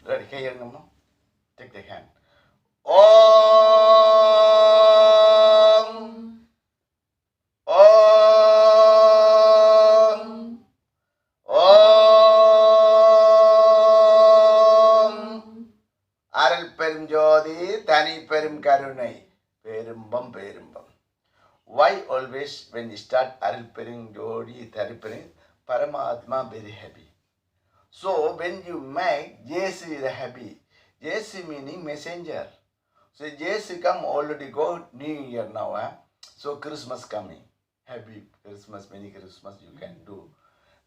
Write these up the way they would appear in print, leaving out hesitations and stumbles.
Ready? Here, no? Take the hand. Om. Om. Om. Aral perum jodi, tani perum karunai. Perumbam perumbam. Why always when you start Aral perum jodi, tani perum, Paramatma very happy. So when you make JC is happy, JC meaning messenger. So JC come already go New Year now. So Christmas coming. Happy Christmas, many Christmas you can do.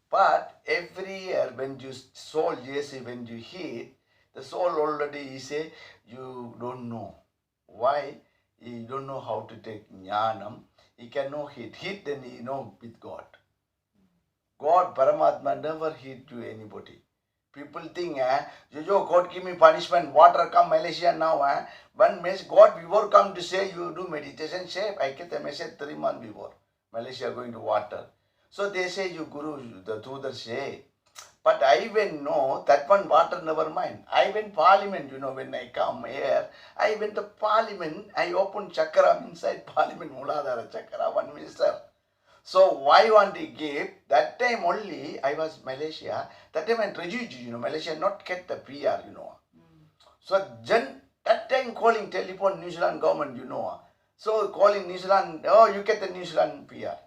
But every year when you soul JC, when you hit, the soul already say you don't know. Why? You don't know how to take jnanam. You cannot hit. Hit then you know with God. God, Paramatma never hit you anybody. People think, Jojo, God give me punishment, water come Malaysia now. But God before come to say you do meditation, say, I get a message 3 months before. Malaysia going to water. So they say you Guru, the Tudar say. But I even know that one water never mind. I went parliament, when I come here, I went to parliament, I opened chakra inside parliament, Muladhara chakra, one minister. So why want to give? That time only I was Malaysia. That time I'm refugee, Malaysia not get the PR, So that time calling telephone New Zealand government, So calling New Zealand, oh you get the New Zealand PR.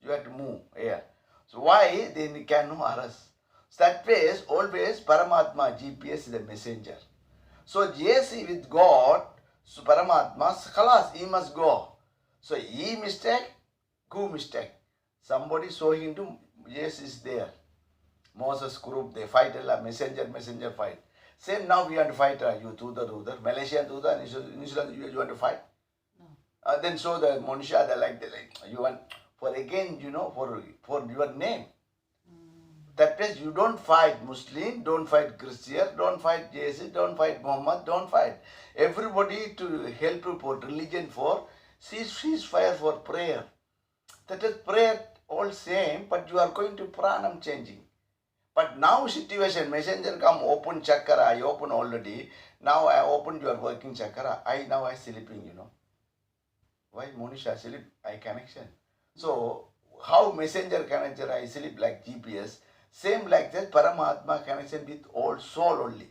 You have to move here. So why they cannot arrest? So that way always Paramatma GPS is the messenger. So JC with God, so Paramatma, khalas, he must go. So he mistake, go mistake. Somebody saw him to, yes, is there. Moses group, they fight a messenger fight. Same now we want to fight you, Tudar, Malaysia, Tudar, New Zealand, you want to fight? No. Then show the Monisha, they like, you want, for again, for your name. That means you don't fight Muslim, don't fight Christian, don't fight Jesus, don't fight Muhammad, don't fight. Everybody to help you for religion, for ceasefire for prayer. That is prayer all same, but you are going to pranam changing. But now situation, messenger come open chakra, I open already. Now I opened your working chakra. Now I sleeping, Why Monisha sleep? I connection. So how messenger connection I sleep like GPS. Same like that Paramatma connection with all soul only.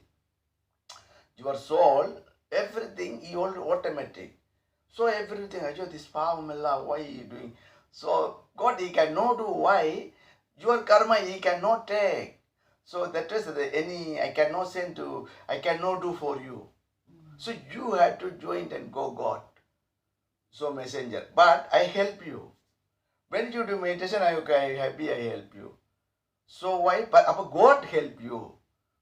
Your soul, everything you all automatic. So everything, this Pavamella, why you doing? So God, he cannot do. Why? Your karma, he cannot take. So that is I cannot send to, I cannot do for you. So you have to join and go God. So messenger. But I help you. When you do meditation, I happy I help you. So why? But God help you.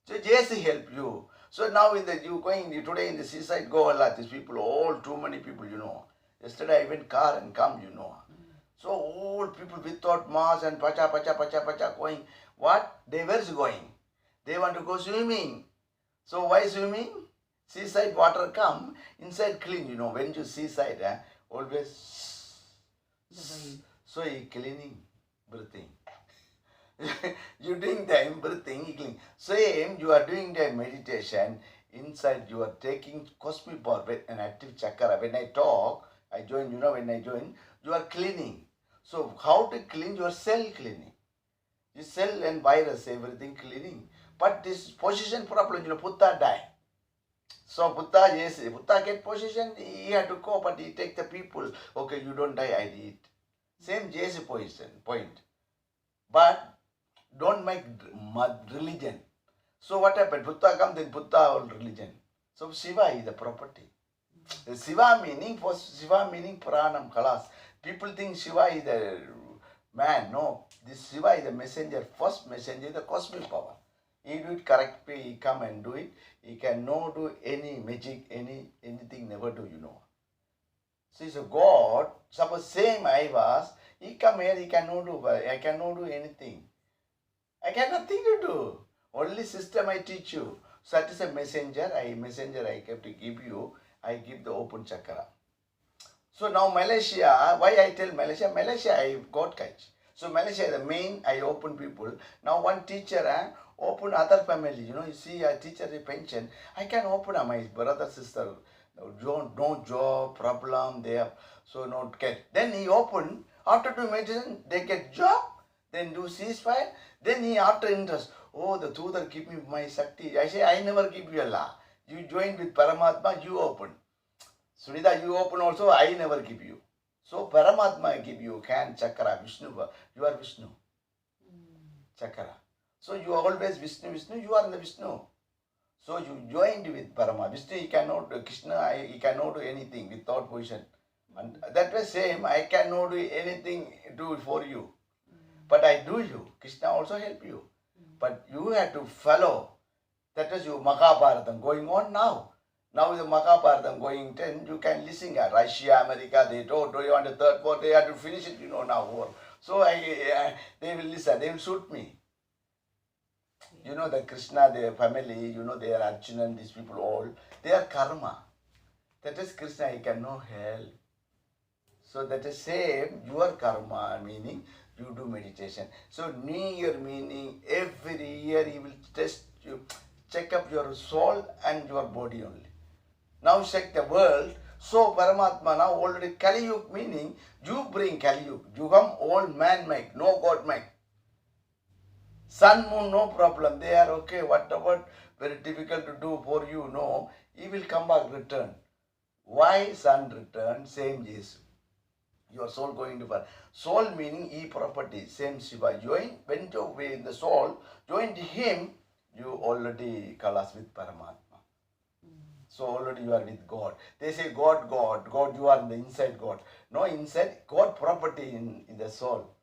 So Jesus help you. So now you going today in the seaside, go a lot. These people, all too many people, Yesterday I went car and come, So all people without mask and pacha going. What? They were going. They want to go swimming. So why swimming? Seaside water come, inside clean, when you seaside, always. So you cleaning, breathing. You doing the breathing, cleaning. Same, you are doing the meditation, inside you are taking cosmic power, an active chakra. When I talk, I join, when I join, you are cleaning. So how to clean? Your cell cleaning. Your cell and virus, everything cleaning. But this position problem, Buddha die. So Buddha, yes, Buddha get position, he had to go, but he take the people. Okay, you don't die, I did. Same JC position, point. But don't make religion. So what happened? Buddha come, then Buddha all religion. So Shiva is the property. Shiva meaning Pranam, Kalas. People think Shiva is the man. No, this Shiva is the messenger, first messenger, the cosmic power. He do it correctly, he come and do it. He cannot do any magic, anything, never do, See, so God, suppose same I was, he come here, he cannot do, I cannot do anything. I got nothing to do. Only system I teach you. So that is a messenger, I have to give you, I give the open chakra. So now Malaysia, why I tell Malaysia I got catch. So Malaysia, the main, I open people. Now one teacher, open other family. You see a teacher a pension. I can open my brother, sister. No job, problem, they have so not get. Then he open, after 2 meditation, they get job, then do ceasefire, then he after interest. Oh, the Tudar keep me my Shakti. I say, I never keep you Allah. You join with Paramatma, you open. Sunita, you open also, I never give you. So Paramatma give you, can Chakra, Vishnu, you are Vishnu. Chakra. So you are always Vishnu, you are in the Vishnu. So you joined with Parama. Vishnu, he cannot, Krishna, he cannot do anything without position. And that way same, I cannot do anything do for you. But I do you. Krishna also help you. But you have to follow. That is your Mahabharatam going on now. Now the Mahabharatam going 10, you can listen at Russia, America, they do you want the third part, they have to finish it, now. So they will listen, they will shoot me. The Krishna, their family, they are Arjuna, these people all, they are karma. That is Krishna, he cannot help. So that is same, your karma, meaning you do meditation. So New Year meaning every year he will test you, check up your soul and your body only. Now check the world. So Paramatma now already Kali Yuga meaning you bring Kali Yuga. Yugam all man make, no God make. Sun, moon, no problem. They are okay. Whatever very difficult to do for you, no. He will come back, return. Why sun return? Same Jesus. Your soul going to burn. Soul meaning e-property. Same Shiva. Join, went away in the soul. Join to him. You already kalas with Paramatma. So already you are with God. They say God, God. God, you are in the inside God. No, inside God property in the soul.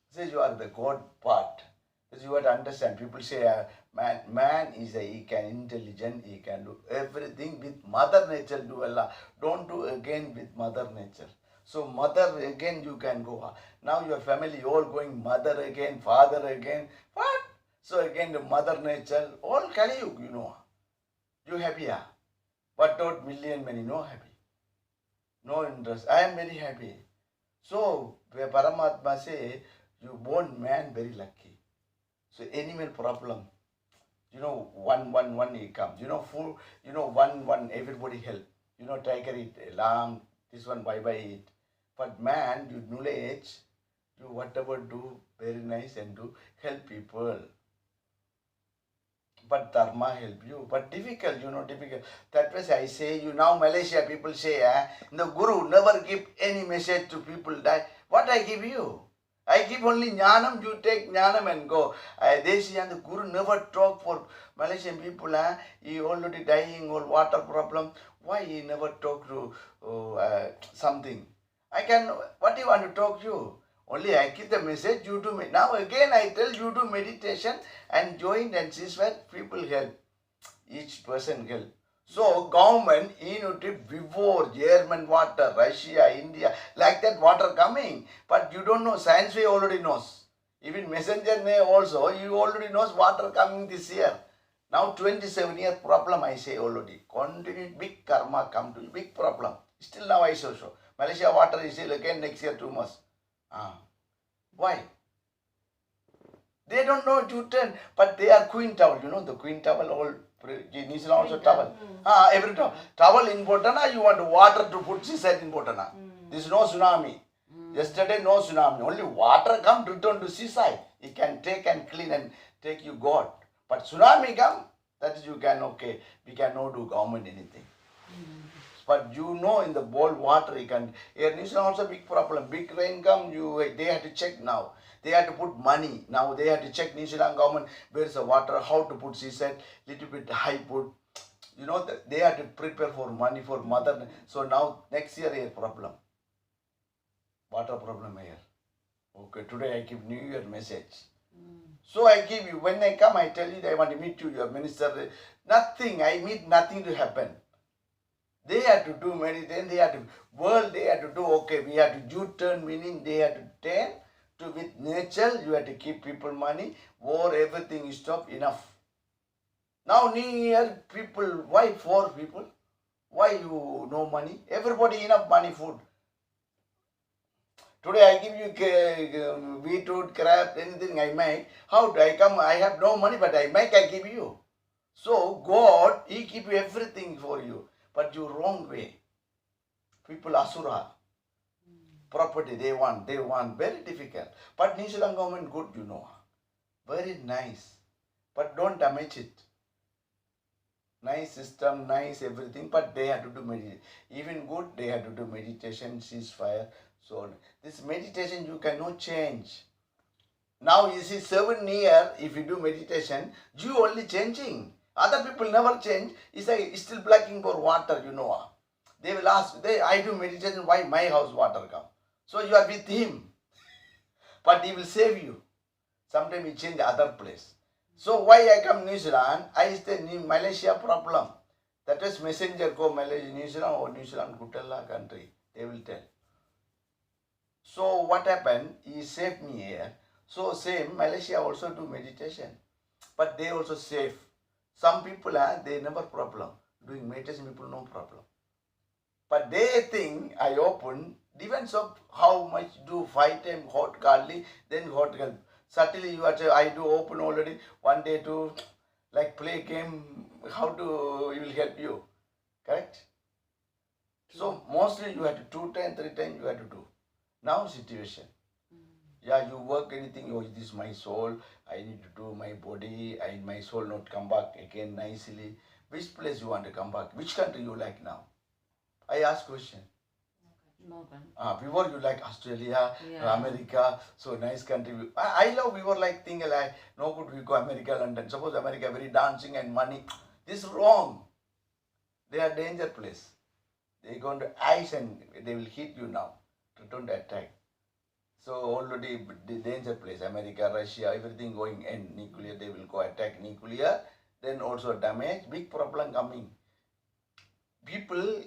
Says you are the God part. Because you have to understand. People say man is he can intelligent, he can do everything with Mother Nature do Allah. Don't do again with Mother Nature. So mother again you can go. Now your family all going mother again, father again. What? So again the Mother Nature, all Kali Yuga, You happy, But not million many, no happy. No interest. I am very happy. So where Paramatma say, you born man very lucky. So animal problem. One he comes. Food, one everybody help. Tiger eat, lamb, this one bye eat. But man, you knowledge, you whatever do, very nice and do, help people. But dharma help you. But difficult, difficult. That was I say, now Malaysia people say, the Guru never give any message to people die. What I give you? I give only jnanam, you take jnanam and go. They say, and the Guru never talk for Malaysian people. He already dying or water problem. Why he never talk to something? What do you want to talk to? Only I give the message, you do. Now again I tell you do meditation and join and see where people help. Each person help. So government, before German water, Russia, India, like that water coming. But you don't know, science way already knows. Even messenger may also, you already knows water coming this year. Now 27 year problem I say already. Continue big karma come to you, big problem. Still now I show. Malaysia water is still again next year 2 months. Why? They don't know to turn, but they are queen towel. The queen towel all. This is also towel. Every towel. Towel important. You want water to put seaside important. This is no tsunami. Yesterday no tsunami. Only water come return to seaside. It can take and clean and take you God. But tsunami come, that is you can okay. We cannot do government anything. But in the bowl water you can. Here this is also big problem. Big rain come, they have to check now. They have to put money. Now they have to check New Zealand government where is the water, how to put seaside, little bit high put. They have to prepare for money for mother. So now next year a problem. Water problem here. Okay, today I give New Year message. So I give you, when I come, I tell you that I want to meet you, your minister. Nothing, I meet nothing to happen. They have to do many things, they have to, world they have to do, okay, we have to U-turn, meaning they have to turn to with nature, you have to keep people money, war, everything is stop, enough. Now New Year, people, why 4 people? Why you no money? Everybody enough money, food. Today I give you beetroot, crab, anything I make. How do I come? I have no money, but I make, I give you. So God, He give you everything for you, but you wrong way. People asura, property they want, very difficult. But New Zealand government good, very nice, but don't damage it. Nice system, nice everything, but they have to do meditation. Even good, they have to do meditation, ceasefire. So this meditation you cannot change. Now you see 7 years, if you do meditation, you only changing. Other people never change. It's still blocking for water, They will ask, I do meditation, why my house water come? So you are with him. But he will save you. Sometimes he change other place. So why I come New Zealand? I stay in Malaysia problem. That is messenger go Malaysia, New Zealand or New Zealand Kutala country. They will tell. So what happened? He saved me here. So same Malaysia also do meditation. But they also safe. Some people they never problem. Doing meditation people no problem. But they think I open, depends on how much do 5 times hot garlic, then hot help. Certainly you are saying, I do open already, 1 day to like play game, how to, it will help you. Correct? So mostly you have to 2 times, 3 times you have to do. Now situation. Yeah, you work anything, oh, this is my soul, I need to do my body, my soul not come back again nicely. Which place you want to come back? Which country you like now? I ask question. Before you like Australia, America, so nice country. I love, we were like thinking like, no good we go America, London. Suppose America very dancing and money. This is wrong. They are danger place. They going to ice and they will hit you now. Don't attack. So already the danger place, America, Russia, everything going in nuclear, they will go attack nuclear. Then also damage, big problem coming. People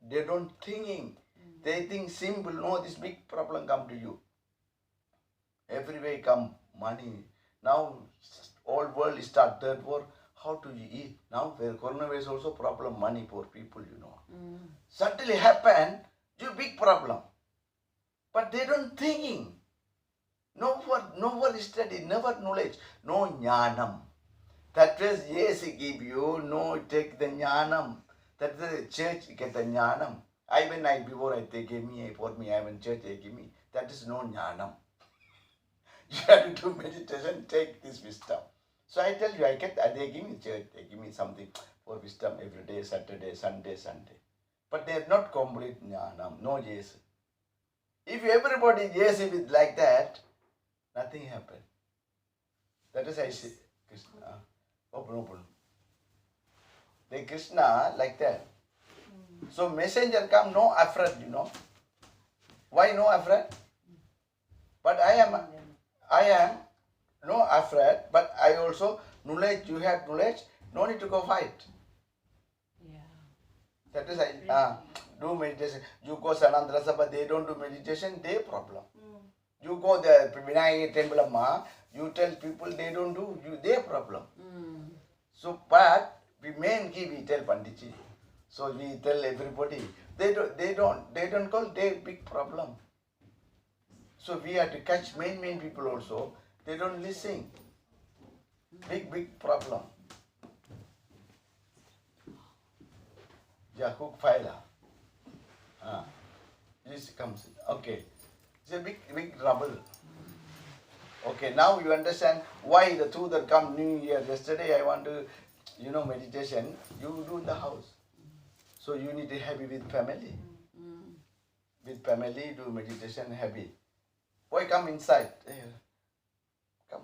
they don't thinking. They think simple, no, this big problem come to you. Everywhere come money. Now all world start third war. How to eat? Now where coronavirus also problem money for people, Suddenly happen, you big problem. But they don't thinking. No one study, never knowledge, no jnanam. That was yes, he give you, no take the jnanam. That is the church get the jnanam. Before I take me, for me, I am in church, they give me. That is no jnanam. You have to do meditation, take this wisdom. So I tell you, they give me church, they give me something for wisdom every day, Saturday, Sunday. But they are not complete jnanam, no yes. If everybody yes with like that, nothing happen. That is I see Krishna. Open. The Krishna like that. So messenger come no afraid, Why no afraid? But I am no afraid, but I also knowledge, you have knowledge, no need to go fight. Yeah. That is do meditation. You go Sanandra Sabha, they don't do meditation, they problem. You go the Vinayak temple Amma, you tell people they don't do, their problem. So, but we main key we tell Panditji. So we tell everybody, they don't call their big problem. So we have to catch main people also. They don't listen. Big problem. Yeah, hook file. This comes. Okay. It's a big trouble. Okay, now you understand why the two that come New Year. Yesterday I want to, meditation. You do in the house. So you need to happy with family. With family, do meditation happy. Boy, come inside. Come.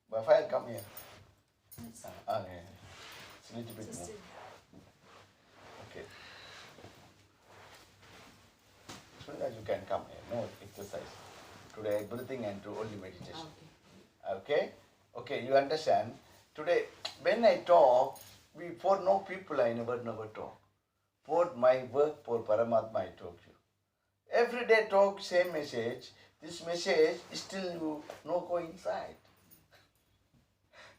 Rafael, come here. Okay. It's a little bit more. Okay. So that you can come here. No exercise. Today breathing and do only meditation. Okay, you understand? Today, when I talk, for no people I never talk. For my work, for Paramatma I talk you. Every day talk same message. This message is still you no go inside.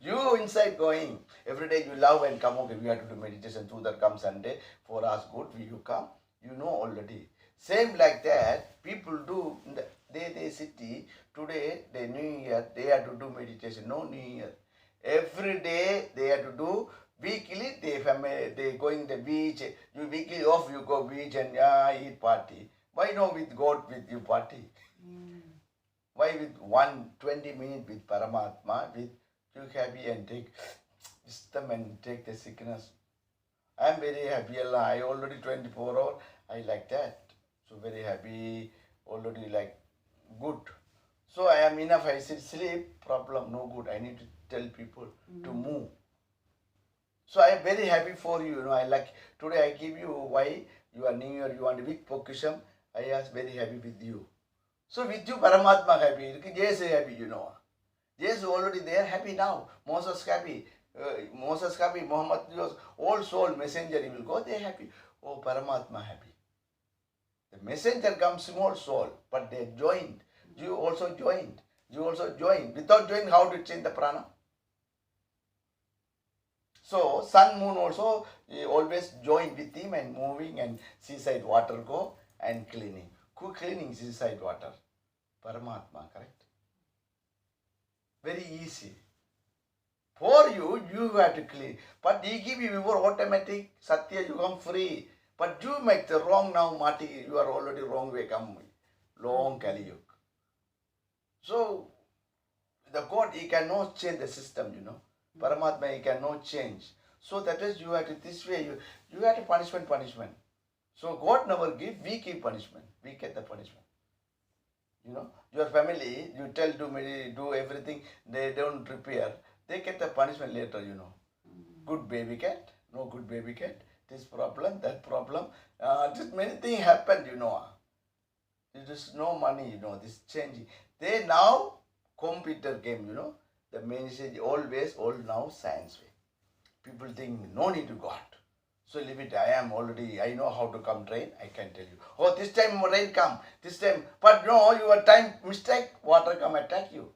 You inside going. Every day you love and come, okay, we have to do meditation through that come Sunday. For us good, you come. You know already. Same like that, people do they city today, the New Year, they have to do meditation. No New Year. Every day they have to do weekly. They going the beach. You weekly off, you go beach and eat party. Why no with God with you party? Why with 1 20 minutes with Paramatma, with you happy and take wisdom and take the sickness. I am very happy. Allah. I already 24 hours. I like that. So very happy. Already like good. So I am enough. I said sleep. Problem no good. I need to tell people to move. So I am very happy for you. You know, I like today. I give you why you are New Year. You want a big Pokisham. I was very happy with you. So with you, Paramatma happy. Jesus happy. You know, Jesus already there. Happy now. Moses happy. Moses happy. Muhammad was all soul messenger. He will go. They happy. Oh, Paramatma happy. The messenger comes small soul, but they joined. You also joined. You also joined. Without joining, how to change the prana? So sun, moon also always join with him and moving and seaside water go and cleaning. Who cleaning seaside water? Paramatma, correct? Very easy. For you, you have to clean. But he give you your automatic Satya, you come free. But you make the wrong now, Mati, you are already wrong way come. Long Kali Yuga. So the God, he cannot change the system, you know. Paramatma, he cannot change. So that is you have to this way, you have to punishment. So God never give, we give punishment. We get the punishment. You know, your family, you tell do everything, they don't prepare. They get the punishment later, you know. Good baby cat, no good baby cat. This problem, that problem. Just many things happened, you know. There is no money, you know, this changing. They now computer game, you know. The message always, all now science way. People think no need to God. So leave it, I know how to come train, I can tell you. Oh, this time rain come, this time, but no, your time mistake, water come attack you.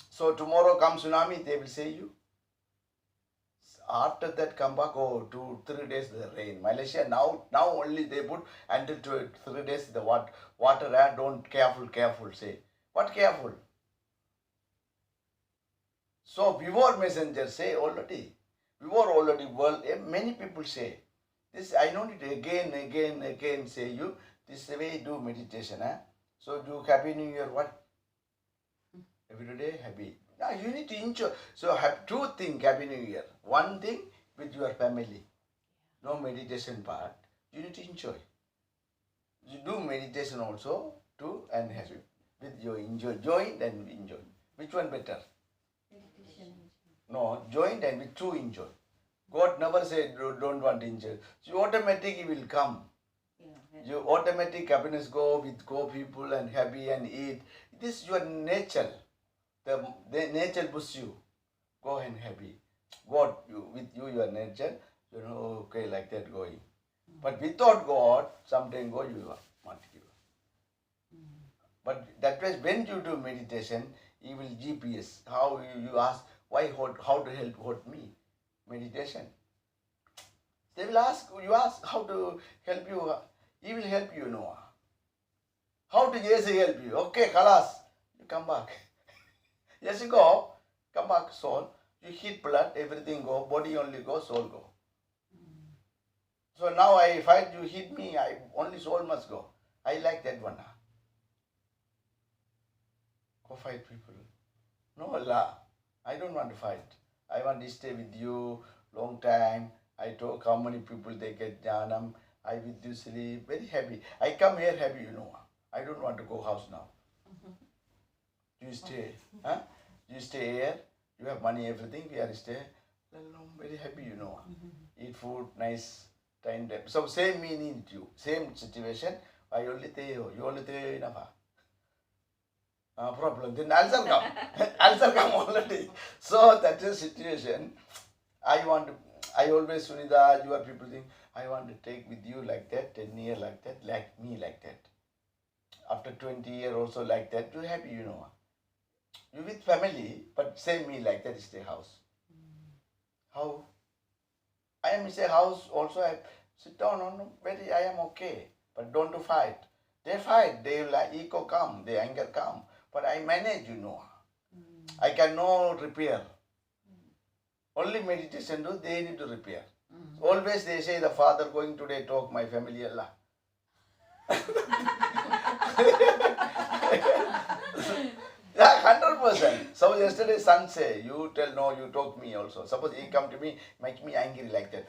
So tomorrow come tsunami, they will say you. After that come back, 2-3 days the rain. Malaysia now only they put until 3 days the water don't careful say. What careful? So before messenger say already. Before already world, many people say. This I don't need again say you. This way do meditation. So do Happy New Year what? Every day happy. Now you need to enjoy. So have two things Happy New Year. One thing with your family. No meditation part. You need to enjoy. You do meditation also too and happy. With your enjoy. Join and enjoy. Which one better? No, joined and with two enjoy. God never said don't want to enjoy. So automatically will come. Your automatic happiness go with people and happy and eat. This is your nature. The nature push you. Go and happy. God with you your nature. You know okay like that going. But without God, sometimes go you want to give. But that way when you do meditation, he will GPS. How you ask why how to help me? Meditation. They will ask, you ask how to help you. He will help you, Noah. How to Jesus help you? Okay, Kalas, you come back. Yes, you go. Come back, soul. You heat blood, everything go. Body only go, soul go. So now I fight, you hit me, only soul must go. I like that one. Go fight people. No, Allah. I don't want to fight. I want to stay with you long time. I talk how many people they get jnanam. I with you sleep. Very happy. I come here happy, you know. I don't want to go house now. You stay. Huh? You stay here. You have money, everything. We are stay. Very happy, you know. Eat food, nice time. So same meaning to you. Same situation. I only tell you. You only tell you enough. Problem. Then answer come. Answer come already. So that is situation. I always, Sunida, your people think, I want to take with you like that, 10 years like that, like me like that. After 20 years also like that, you happy, you know. You with family, but same me like that, stay house. How? I am stay house also, I sit down on, very, I am okay. But don't to fight. They fight, they like ego come, they anger come. But I manage, I cannot repair. Only meditation do, they need to repair. Always they say the father going today talk my family Allah. Yeah, 100%. So yesterday son say, you tell no, you talk me also. Suppose he come to me, make me angry like that.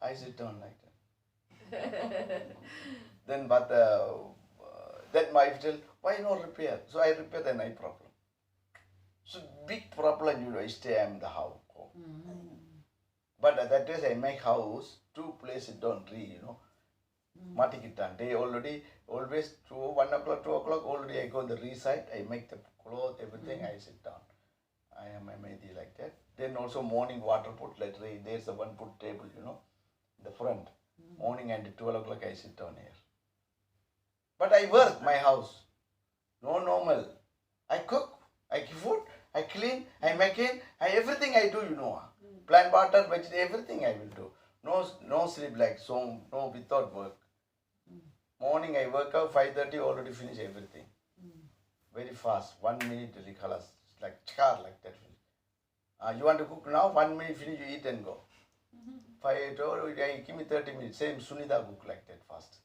I sit down like that. Then but that my wife tell, why no repair? So I repair the night problem. So big problem, I stay in the house. But that is I make house, 2 places don't read, Matikitan. They already always 1 o'clock, 2 o'clock, already I go on the re-site, I make the clothes, everything, I sit down. I am a Mehdi like that. Then also morning water put, there's a one put table, the front. Morning and 12 o'clock I sit down here. But I work my house. No normal. I cook, I give food, I clean, I make it, everything I do, Plant water, vegetable, everything I will do. No sleep like so, no without work. Morning I work out, 5:30 already finish everything. Very fast, 1 minute really colors, like char like that. You want to cook now, 1 minute finish, you eat and go. 5 give me 30 minutes, same Sunita cook like that fast.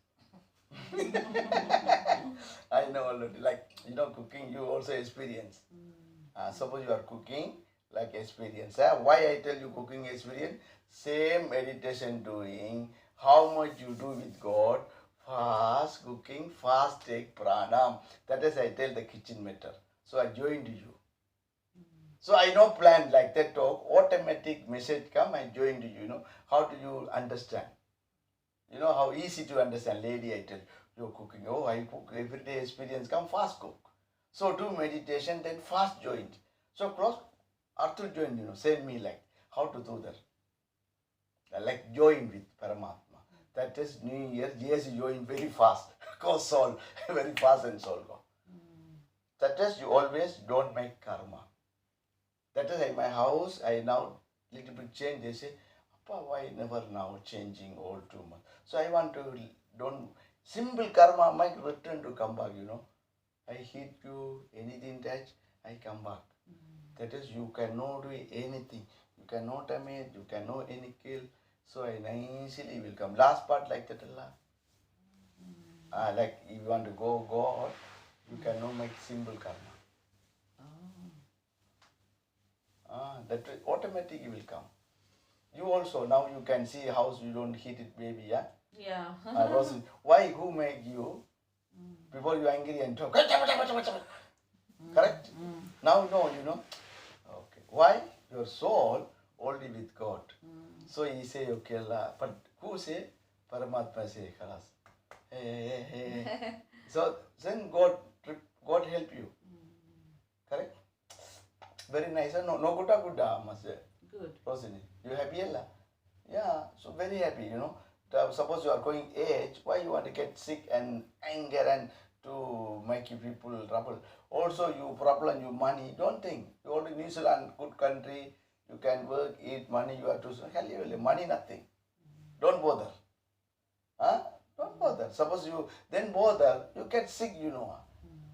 I know already, like, cooking you also experience. Suppose you are cooking, like experience. Why I tell you cooking experience? Same meditation doing, how much you do with God, fast cooking, fast take pranam. That is I tell the kitchen matter. So I joined you. So I know plan like that talk, automatic message come, I joined you, how do you understand? How easy to understand, lady, I tell you're cooking. Oh, I cook everyday experience, come fast cook. So do meditation, then fast joined. So close, Arthur joined, same me like, how to do that? Like join with Paramatma. That is New Year, yes, you join very fast. Go solve, very fast and solve. That is you always don't make karma. That is in my house, I now little bit change. They say, Appa, why never now changing all too much? So I want to, don't, simple karma might return to come back, I hit you, anything touch, I come back. That is, you cannot do anything. You cannot damage, you cannot any kill. So I nicely will come. Last part like that, Allah. Like if you want to go God, you cannot make simple karma. That automatically will come. You also, now you can see house, you don't hit it, baby, yeah? Yeah. Rosie, why, who make you? Before you angry and talk. Correct? Now, no, Okay. Why? Your soul only with God. So he say, okay, Allah. But who say? Paramatma say, Khalas. Hey. So then God help you. Correct? Very nice. No good, must say. Good. Rosini, you happy, Allah? Yeah, so very happy, Suppose you are going age, why you want to get sick and anger and to make you people trouble? Also, you problem, you money, don't think. You already New Zealand, good country, you can work, eat money, you have to, money nothing. Don't bother. Don't bother. Suppose you then bother, you get sick,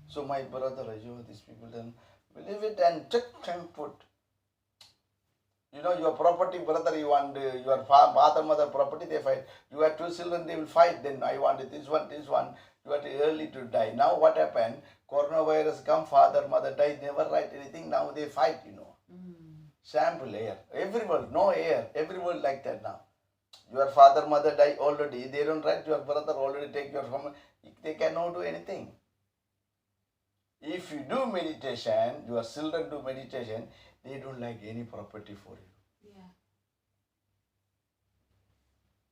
So my brother, these people then believe it and check and put. Your property, brother, you want your father, mother property, they fight. You have 2 children, they will fight. Then I want this one. You are early to die. Now what happened? Coronavirus come, father, mother died, never write anything. Now they fight, Sample air. Everyone, no air. Everyone like that now. Your father, mother die already. They don't write. Your brother already take your family. They cannot do anything. If you do meditation, your children do meditation, they don't like any property for you. Yeah.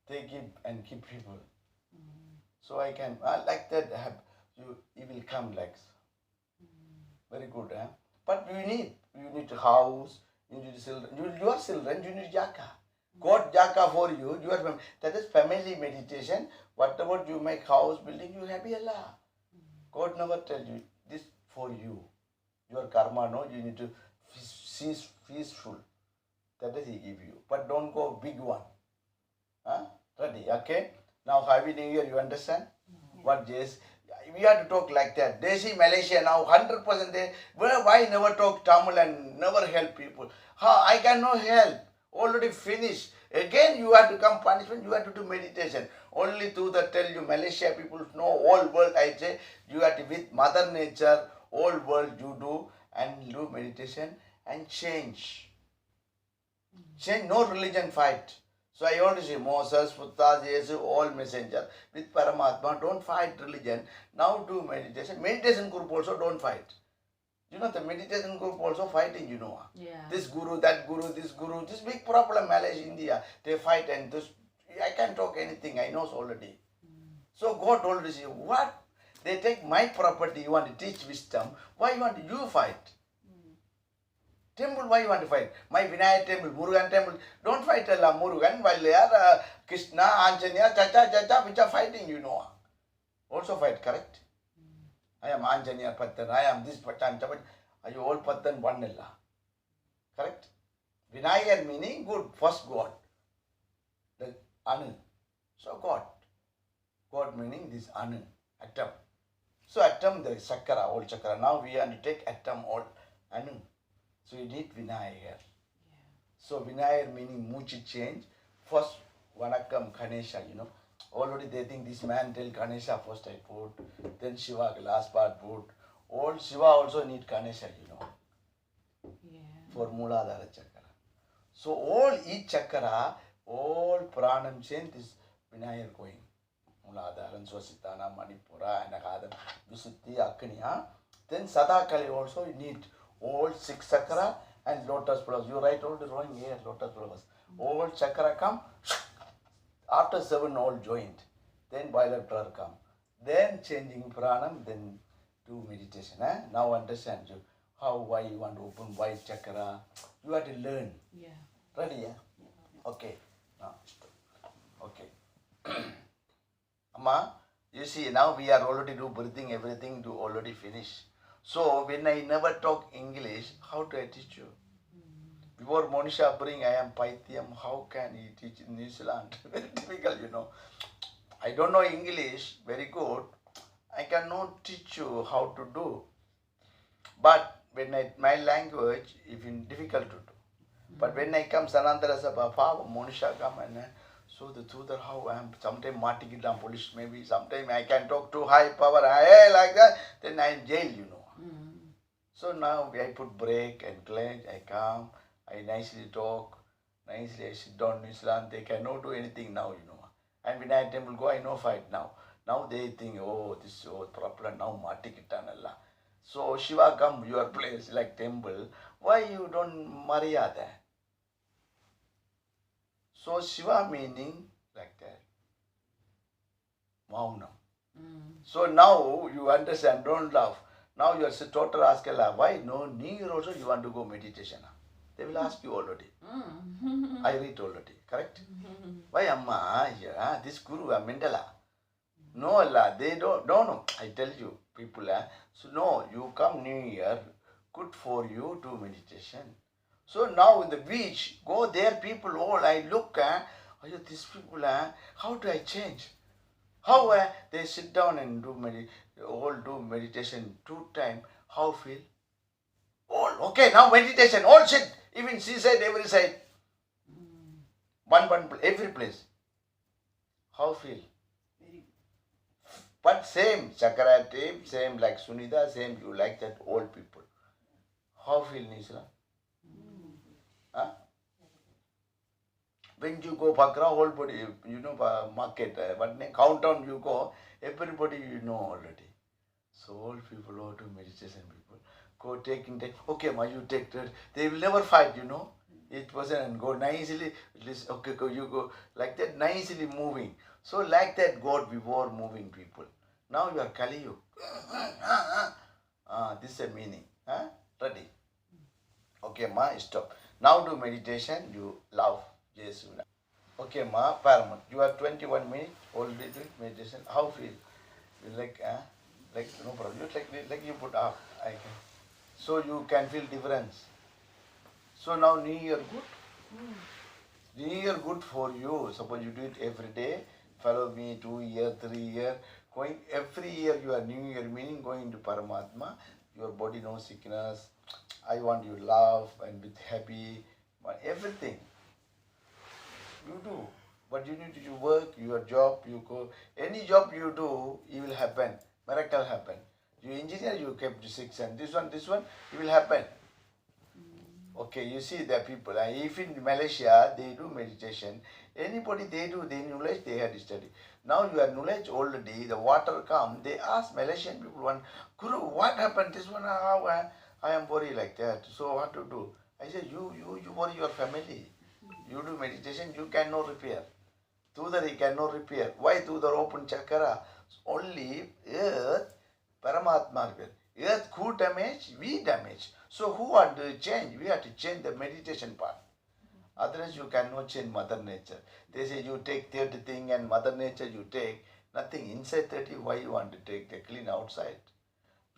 They give and keep people. So I like that. You will come like very good. But you need a house. You need children. Your children. You need jaka. God jaka for you. That is family meditation. Whatever you make house building, you happy Allah. God never tell you this for you. Your karma, no. You need to peaceful. That is he give you. But don't go big one. Ready? Okay. Now Happy New Year. You understand? What Jesus? We have to talk like that. They see Malaysia now 100%. Why never talk Tamil and never help people? How I cannot help. Already finished. Again you have to come punishment. You have to do meditation. Only to the tell you Malaysia people know all world. I say you have to with Mother Nature. All world you do and do meditation and change. Change, no religion fight. So I want to say Moses, Buddha, Jesus, all messenger with Paramatma, don't fight religion. Now do meditation. Meditation group also don't fight. You know the meditation group also fighting, you know. Yeah. This guru, that guru, this guru, this big problem Malaysia, India. They fight and this I can't talk anything, I know already. So God told us, what? They take my property, you want to teach wisdom. Why you want you fight? Temple, why you want to fight? My Vinayak temple, Murugan temple, don't fight Allah Murugan while they are Krishna, Anjanya, Chacha, which are fighting, you know. Also fight, correct? I am Anjanya Patan, I am this Patan, are you all Patan one Allah? Correct? Vinayak meaning good, first God. The Anu. So God. God meaning this Anu, atom. So atom, the Chakra, all Chakra. Now we have to take atom, all Anu. So you need Vinayak. Yeah. So Vinayak meaning Muchi change. First, Vanakam Ganesha, you know. Already they think this man tell Ganesha first I put, then Shiva last part put. All Shiva also need Ganesha, you know. Yeah. For Mooladhara Chakra. So all each Chakra, all Pranam change is Vinayak going. Mooladhara, Swasithana, Manipura, Anahadam, Visuddhi, Akniya. Then Sadakali also you need all 6 chakra and lotus flowers. You write all the drawing here, lotus flowers. All chakra come, after 7 all joined. Then violet color come. Then changing pranam, then do meditation. Now understand you how, why you want to open white chakra. You have to learn. Yeah. Ready, yeah? Okay. Now, stop. Okay. Amma, you see now we are already do breathing, everything do already finish. So when I never talk English, how do I teach you? Before Monisha bring, I am Pythium, how can he teach in New Zealand? Very difficult, you know. I don't know English very good. I cannot teach you how to do. But when my language, even difficult to do. But when I come Sanandara Sabha, Monisha come and so the truth that how I am sometimes Matikidam police maybe, sometimes I can talk to high power, hey, like that, then I am jail, you know. So now I put break and clench, I come, I nicely talk, nicely I sit down in Islam, they cannot do anything now, you know. And when I temple go, I know fight now. Now they think, oh, this is so proper, now Matikitanalla. So Shiva come your place like temple, why you don't Maryada? So Shiva meaning like that. Maunam. So now you understand, don't laugh. Now your daughter asks, why no, near also you want to go meditation? They will ask you already. I read already, correct? Why Amma, yeah, this Guru, Mandala. No Allah, they don't know. I tell you, people, so no, you come New Year, good for you to meditation. So now in the beach, go there, people all, I look, these people, how do I change? How they sit down and do meditation 2 times, how feel? All, okay, now meditation, all sit, even seaside, every side. One, every place. How feel? But same, Chakra team, same like Sunita, same you like that old people. How feel Nisla? Huh? When you go Pakra, whole body, you know, market, but countdown you go, everybody you know already. So all people who do meditation people, go taking time, okay, ma, you take that. They will never fight, you know. It wasn't go nicely, okay, go, you go, like that, nicely moving. So like that God before moving people. Now you are Kali Yuga. This is a meaning. Ready? Okay, ma, stop. Now do meditation, you love Jesus. Okay, ma, Paramount. You are 21 minutes already doing meditation. How feel? You like no problem. You like you put up. I can. So you can feel difference. So now New Year good. New Year good for you. Suppose you do it every day. follow me 2 year, 3 year, going every year you are New Year meaning going to Paramatma, your body no sickness, I want you love and with happy, everything you do. But you need to do work, your job, you go, any job you do, it will happen, miracle happen. You engineer, you kept 6 and this one, it will happen. Okay, you see the people, if in Malaysia they do meditation, anybody they do, they knowledge, they had to study. Now you are knowledge already, the water come, they ask Malaysian people one, Guru, what happened? This one, how I am worried like that. So what to do? I said, you worry your family. You do meditation, you cannot repair. Tudar he cannot repair. Why Tudar open chakra? Only earth, Paramatma repair. Earth who damage, we damage. So who are to change? We have to change the meditation part. Otherwise you cannot change Mother Nature. They say you take 30 thing and Mother Nature you take. Nothing inside 30, why you want to take the clean outside?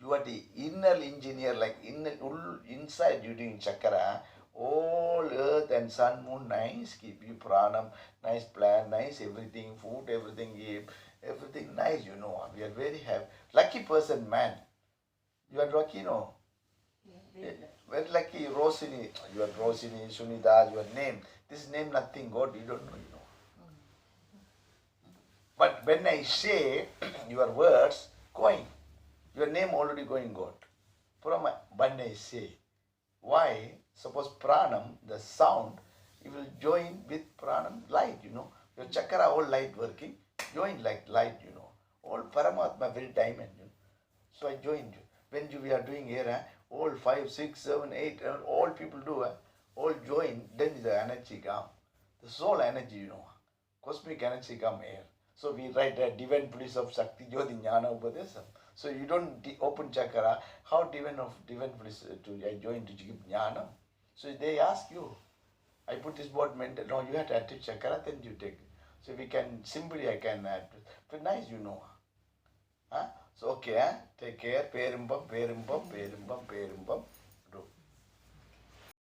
You are the inner engineer, like inside you doing chakra. All earth and sun, moon, nice, keep you pranam, nice plan, nice everything, food, everything give, everything nice, you know. We are very happy. Lucky person, man. You are lucky, no? Very lucky, Rosini. You are Rosini, Sunita, your name. This name, nothing, God, you don't know, you know. But when I say your words, going, your name already going, God. From when I say, why? Suppose pranam, the sound, you will join with pranam, light, you know. Your chakra, all light working, join like light, you know. All Paramatma, very diamond, you know. So I joined you. When we are doing here, all 5, 6, 7, 8, all people do, all join, then the energy come. The soul energy, you know. Cosmic energy come here. So we write a divine bliss of Shakti Jyoti Jnana Upadesam. So you don't open chakra, how divine bliss to I join to give jnana? So they ask you, I put this word mental, no, you have to active chakra, then you take. So we can, simply I can add. But nice, you know. Huh? So okay, take care, perimbam, perimbam, perimbam, perimbam.